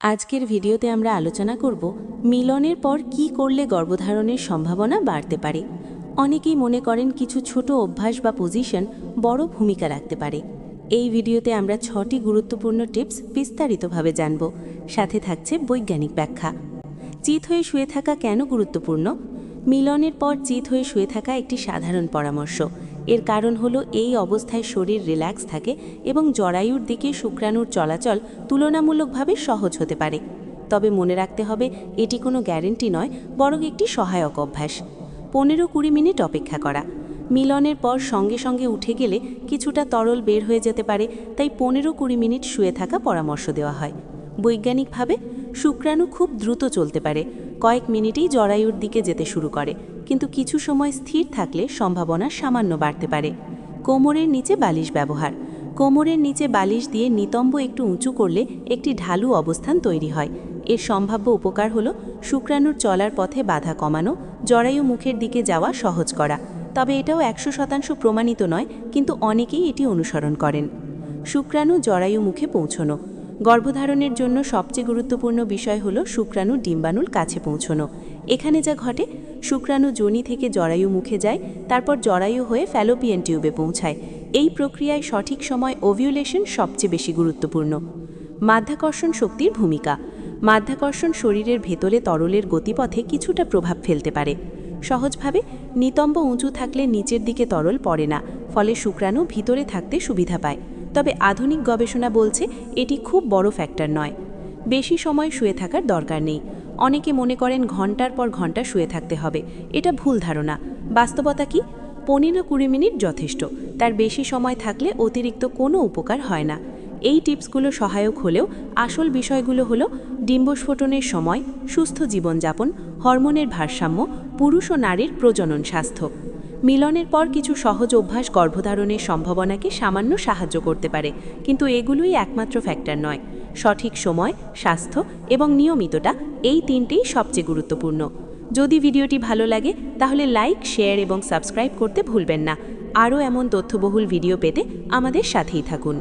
আজকের ভিডিওতে আমরা আলোচনা করব মিলনের পর কি করলে গর্ভধারণের সম্ভাবনা বাড়তে পারে। অনেকেই মনে করেন কিছু ছোট অভ্যাস বা পজিশন বড় ভূমিকা রাখতে পারে। এই ভিডিওতে আমরা 6টি গুরুত্বপূর্ণ টিপস বিস্তারিতভাবে জানব, সাথে থাকছে বৈজ্ঞানিক ব্যাখ্যা। চিত হয়ে শুয়ে থাকা কেন গুরুত্বপূর্ণ? মিলনের পর চিত হয়ে শুয়ে থাকা একটি সাধারণ পরামর্শ। এর কারণ হলো এই অবস্থায় শরীর রিল্যাক্স থাকে এবং জরায়ুর দিকে শুক্রাণুর চলাচল তুলনামূলকভাবে সহজ হতে পারে। তবে মনে রাখতে হবে, এটি কোনো গ্যারেন্টি নয়, বরং একটি সহায়ক অভ্যাস। 15-20 মিনিট অপেক্ষা করা। মিলনের পর সঙ্গে সঙ্গে উঠে গেলে কিছুটা তরল বের হয়ে যেতে পারে, তাই 15-20 মিনিট শুয়ে থাকা পরামর্শ দেওয়া হয়। বৈজ্ঞানিকভাবে শুক্রাণু খুব দ্রুত চলতে পারে, কয়েক মিনিটেই জরায়ুর দিকে যেতে শুরু করে, কিন্তু কিছু সময় স্থির থাকলে সম্ভাবনা সামান্য বাড়তে পারে। কোমরের নিচে বালিশ ব্যবহার। কোমরের নিচে বালিশ দিয়ে নিতম্ব একটু উঁচু করলে একটি ঢালু অবস্থান তৈরি হয়। এর সম্ভাব্য উপকার হলো শুক্রাণুর চলার পথে বাধা কমানো, জরায়ু মুখের দিকে যাওয়া সহজ করা। তবে এটাও 100% প্রমাণিত নয়, কিন্তু অনেকেই এটি অনুসরণ করেন। শুক্রাণু জরায়ু মুখে পৌঁছানো। গর্ভধারণের জন্য সবচেয়ে গুরুত্বপূর্ণ বিষয় হলো শুক্রাণু ডিম্বাণুর কাছে পৌঁছানো। এখানে যা ঘটে, শুক্রাণু যোনি থেকে জরায়ু মুখে যায়, তারপর জরায়ু হয়ে ফ্যালোপিয়ান টিউবে পৌঁছায়। এই প্রক্রিয়ায় সঠিক সময় ওভিউলেশন সবচেয়ে বেশি গুরুত্বপূর্ণ। মাধ্যাকর্ষণ শক্তির ভূমিকা। মাধ্যাকর্ষণ শরীরের ভেতরে তরলের গতিপথে কিছুটা প্রভাব ফেলতে পারে। সহজভাবে, নিতম্ব উঁচু থাকলে নিচের দিকে তরল পড়ে না, ফলে শুক্রাণু ভিতরে থাকতে সুবিধা পায়। তবে আধুনিক গবেষণা বলছে এটি খুব বড় ফ্যাক্টর নয়। বেশি সময় শুয়ে থাকার দরকার নেই। অনেকে মনে করেন ঘন্টার পর ঘন্টা শুয়ে থাকতে হবে। এটা ভুল ধারণা। বাস্তবতা কি? 15-20 মিনিট যথেষ্ট। তার বেশি সময় থাকলে অতিরিক্ত কোনো উপকার হয় না। এই টিপসগুলো সহায়ক হলেও আসল বিষয়গুলো হলো ডিম্বস্ফোটনের সময়, সুস্থ জীবনযাপন, হরমোনের ভারসাম্য, পুরুষ ও নারীর প্রজনন স্বাস্থ্য। মিলনের পর কিছু সহজ অভ্যাস গর্ভধারণের সম্ভাবনাকে সামান্য সাহায্য করতে পারে, কিন্তু এগুলোই একমাত্র ফ্যাক্টর নয়। সঠিক সময়, স্বাস্থ্য এবং নিয়মিততা, এই তিনটেই সবচেয়ে গুরুত্বপূর্ণ। যদি ভিডিওটি ভালো লাগে তাহলে লাইক, শেয়ার এবং সাবস্ক্রাইব করতে ভুলবেন না। আরও এমন তথ্যবহুল ভিডিও পেতে আমাদের সাথেই থাকুন।